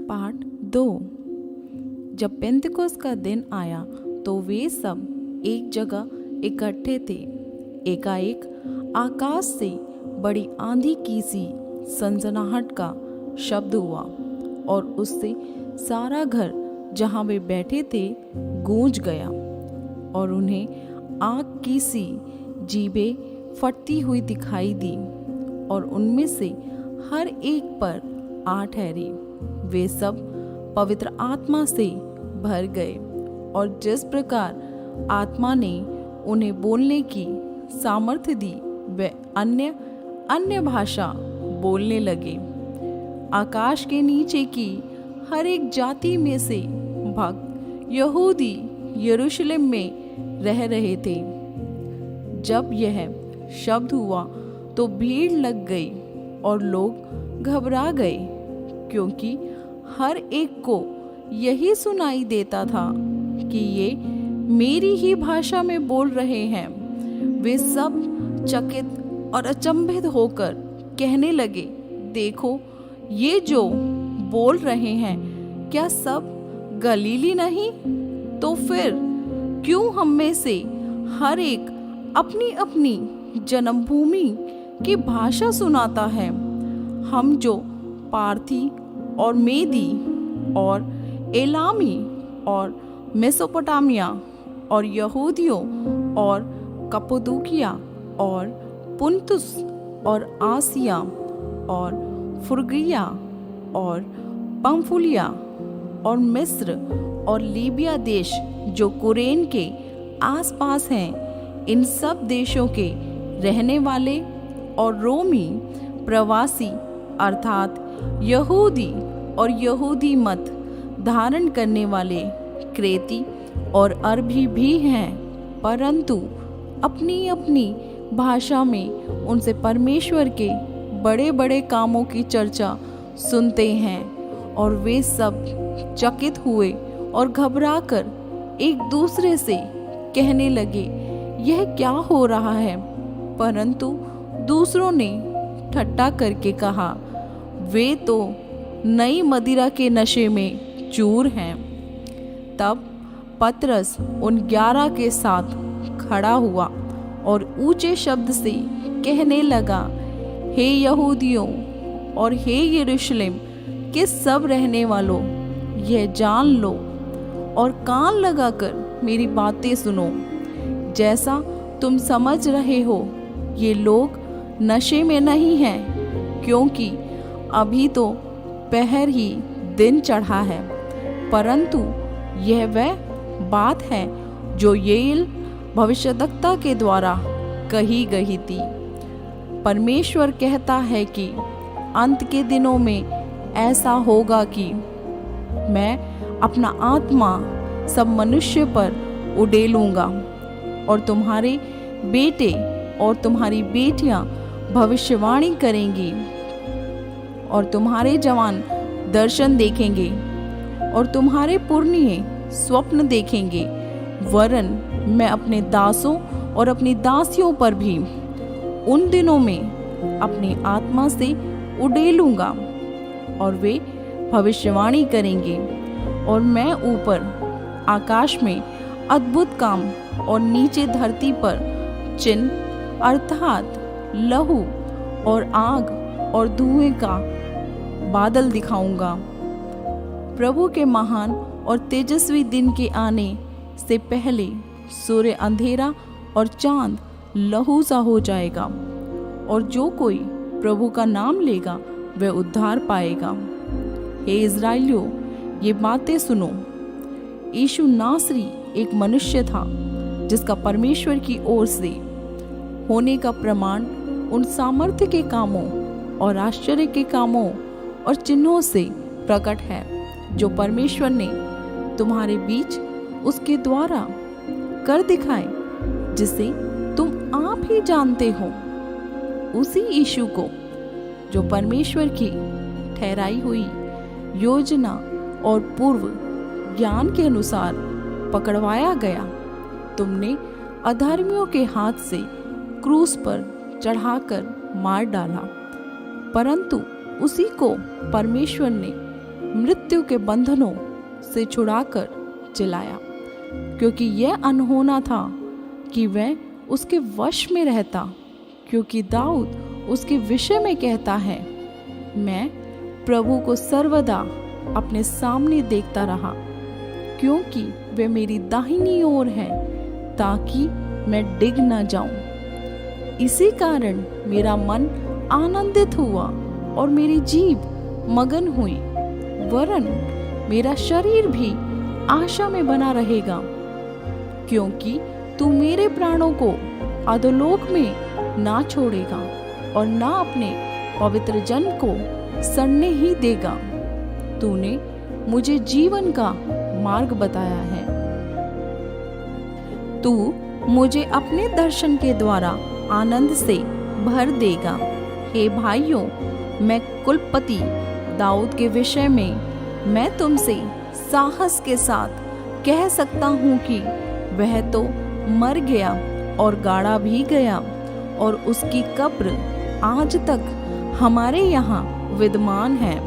Part 2। जब पेंतिकुस्त का दिन आया तो वे सब एक जगह इकट्ठे थे। एकाएक आकाश से बड़ी आंधी की सी सनसनाहट का शब्द हुआ और उससे सारा घर जहाँ वे बैठे थे गूंज गया और उन्हें आग की सी जीभें फटती हुई दिखाई दी और उनमें से हर एक पर आ ठहरी। वे सब पवित्र आत्मा से भर गए और जिस प्रकार आत्मा ने उन्हें बोलने की सामर्थ्य दी वे अन्य भाषा बोलने लगे। आकाश के नीचे की हर एक जाति में से भक्त यहूदी यरूशलेम में रह रहे थे। जब यह शब्द हुआ तो भीड़ लग गई और लोग घबरा गए, क्योंकि हर एक को यही सुनाई देता था कि ये मेरी ही भाषा में बोल रहे हैं। वे सब चकित और अचंभित होकर कहने लगे, देखो ये जो बोल रहे हैं क्या सब गलीली नहीं? तो फिर क्यों हम में से हर एक अपनी अपनी जन्मभूमि की भाषा सुनाता है? हम जो पार्थी और मेदी और एलामी और मेसोपोटामिया और यहूदियों और कप्पदोकिया और पुंतुस और आसिया और फ्रुगिया और पंफुलिया और मिस्र और लीबिया देश जो कुरेन के आसपास हैं, इन सब देशों के रहने वाले और रोमी प्रवासी अर्थात यहूदी और यहूदी मत धारण करने वाले क्रेती और अरबी भी हैं, परंतु अपनी अपनी भाषा में उनसे परमेश्वर के बड़े बड़े कामों की चर्चा सुनते हैं। और वे सब चकित हुए और घबराकर एक दूसरे से कहने लगे, यह क्या हो रहा है? परंतु दूसरों ने ठट्ठा करके कहा, वे तो नई मदिरा के नशे में चूर हैं। तब पतरस उन 11 के साथ खड़ा हुआ और ऊंचे शब्द से कहने लगा, हे यहूदियों और हे यरूशलेम के सब रहने वालों, यह जान लो और कान लगाकर मेरी बातें सुनो। जैसा तुम समझ रहे हो ये लोग नशे में नहीं हैं, क्योंकि अभी तो पहर ही दिन चढ़ा है, परंतु यह वह बात है जो येल भविष्यद्वक्ता के द्वारा कही गई थी। परमेश्वर कहता है कि अंत के दिनों में ऐसा होगा कि मैं अपना आत्मा सब मनुष्य पर उड़ेलूंगा और तुम्हारे बेटे और तुम्हारी बेटियां भविष्यवाणी करेंगी और तुम्हारे जवान दर्शन देखेंगे और तुम्हारे पुरनिये स्वप्न देखेंगे। वरन मैं अपने दासों और अपनी दासियों पर भी उन दिनों में अपनी आत्मा से उड़ेलूंगा और वे भविष्यवाणी करेंगे। और मैं ऊपर आकाश में अद्भुत काम और नीचे धरती पर चिन्ह अर्थात लहू और आग और धुएं का बादल दिखाऊंगा। प्रभु के महान और तेजस्वी दिन के आने से पहले सूर्य अंधेरा और चांद लहू सा हो जाएगा, और जो कोई प्रभु का नाम लेगा वह उद्धार पाएगा। हे इज़राइलियों, ये बातें सुनो। यीशु नासरी एक मनुष्य था जिसका परमेश्वर की ओर से होने का प्रमाण उन सामर्थ्य के कामों और आश्चर्य के कामों और चिन्हों से प्रकट है जो परमेश्वर ने तुम्हारे बीच उसके द्वारा कर दिखाए, जिसे तुम आप ही जानते हो। उसी यीशु को जो परमेश्वर की ठहराई हुई योजना और पूर्व ज्ञान के अनुसार पकड़वाया गया, तुमने अधर्मियों के हाथ से क्रूस पर चढ़ाकर मार डाला। परंतु उसी को परमेश्वर ने मृत्यु के बंधनों से छुड़ाकर जिलाया, क्योंकि यह अनहोना था कि वह उसके वश में रहता। क्योंकि दाऊद उसके विषय में कहता है, मैं प्रभु को सर्वदा अपने सामने देखता रहा, क्योंकि वे मेरी दाहिनी ओर है, ताकि मैं डिग न जाऊं। इसी कारण मेरा मन आनंदित हुआ और मेरी जीभ मगन हुई, वरन मेरा शरीर भी आशा में बना रहेगा, क्योंकि तू मेरे प्राणों को अधोलोक में ना छोड़ेगा और ना अपने पवित्र जन को सड़ने ही देगा। तूने मुझे जीवन का मार्ग बताया है। तू मुझे अपने दर्शन के द्वारा आनंद से भर देगा। हे भाइयों, मैं कुलपति दाऊद के विषय में मैं तुमसे साहस के साथ कह सकता हूँ कि वह तो मर गया और गाड़ा भी गया, और उसकी कब्र आज तक हमारे यहाँ विद्यमान है।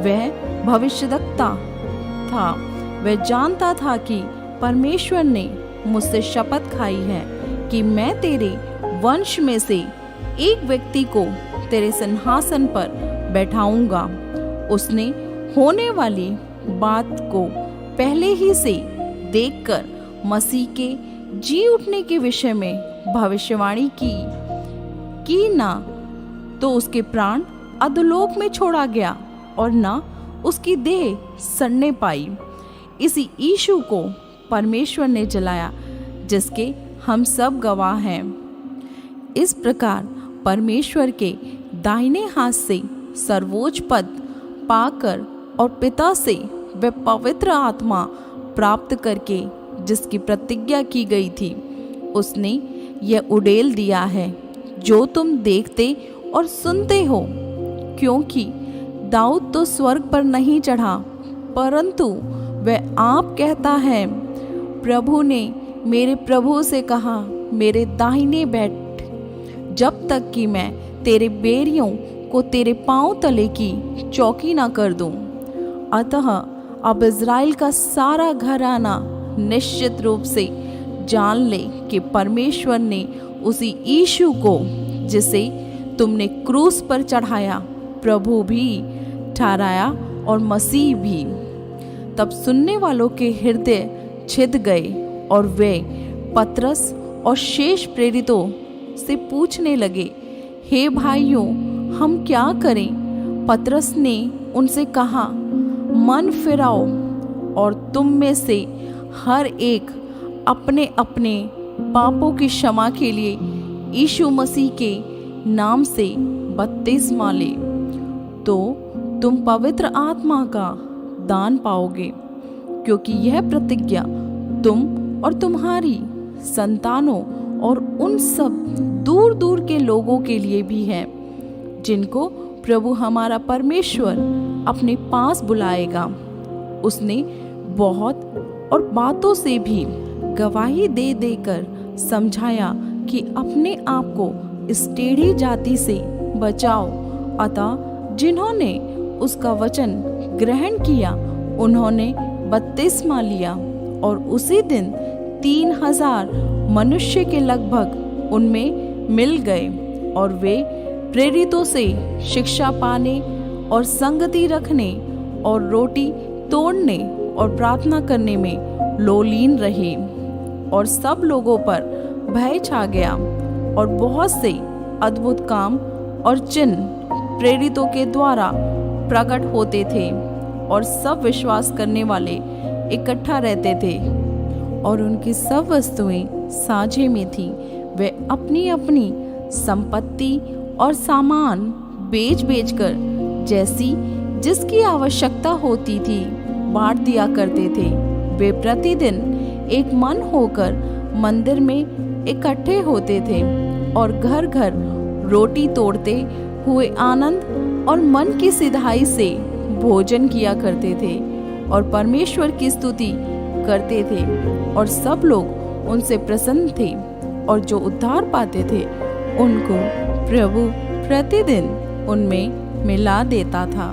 वह भविष्यद्वक्ता था। वह जानता था कि परमेश्वर ने मुझसे शपथ खाई है कि मैं तेरे वंश में से एक व्यक्ति को तेरे सिंहासन पर बैठाऊंगा। उसने होने वाली बात को पहले ही से देखकर मसीह के जी उठने के विषय में भविष्यवाणी की ना तो उसके प्राण अधोलोक में छोड़ा गया और ना उसकी देह सड़ने पाई। इसी यीशु को परमेश्वर ने जलाया, जिसके हम सब गवाह हैं। इस प्रकार परमेश्वर के दाहिने हाथ से सर्वोच्च पद पाकर और पिता से वे पवित्र आत्मा प्राप्त करके जिसकी प्रतिज्ञा की गई थी, उसने यह उड़ेल दिया है जो तुम देखते और सुनते हो। क्योंकि दाऊद तो स्वर्ग पर नहीं चढ़ा, परंतु वह आप कहता है, प्रभु ने मेरे प्रभु से कहा, मेरे दाहिने बैठ, जब तक कि मैं तेरे बैरियों को तेरे पांव तले की चौकी ना कर दूं। अतः अब इज़राइल का सारा घराना निश्चित रूप से जान ले कि परमेश्वर ने उसी यीशु को, जिसे तुमने क्रूस पर चढ़ाया, प्रभु भी ठहराया और मसीह भी। तब सुनने वालों के हृदय छिद गए और वे पतरस और शेष प्रेरितों से पूछने लगे, हे भाइयों, हम क्या करें? पतरस ने उनसे कहा, मन फिराओ और तुम में से हर एक अपने अपने पापों की क्षमा के लिए यीशु मसीह के नाम से बपतिस्मा ले, तो तुम पवित्र आत्मा का दान पाओगे। क्योंकि यह प्रतिज्ञा तुम और तुम्हारी संतानों और उन सब दूर दूर के लोगों के लिए भी है, जिनको प्रभु हमारा परमेश्वर अपने पास बुलाएगा। उसने बहुत और बातों से भी गवाही दे देकर समझाया कि अपने आप को इस टेढ़ी जाति से बचाओ। अतः जिन्होंने उसका वचन ग्रहण किया, उन्होंने बपतिस्मा लिया, और उसी दिन 3000 मनुष्य के लगभग उनमें मिल गए, और वे प्रेरितों से शिक्षा पाने और संगति रखने और रोटी तोड़ने और प्रार्थना करने में लोलीन रहे। और सब लोगों पर भय छा गया, और बहुत से अद्भुत काम और चिन्ह प्रेरितों के द्वारा प्रकट होते थे, और सब विश्वास करने वाले इकट्ठा रहते थे, और उनकी सब वस्तुएं साझे में थी। वे अपनी अपनी संपत्ति और सामान बेच बेच कर जैसी जिसकी आवश्यकता होती थी बांट दिया करते थे। वे प्रतिदिन एक मन होकर मंदिर में इकट्ठे होते थे, और घर घर रोटी तोड़ते हुए आनंद और मन की सिधाई से भोजन किया करते थे, और परमेश्वर की स्तुति करते थे। और सब लोग उनसे प्रसन्न थे, और जो उद्धार पाते थे उनको प्रभु प्रतिदिन उनमें मिला देता था।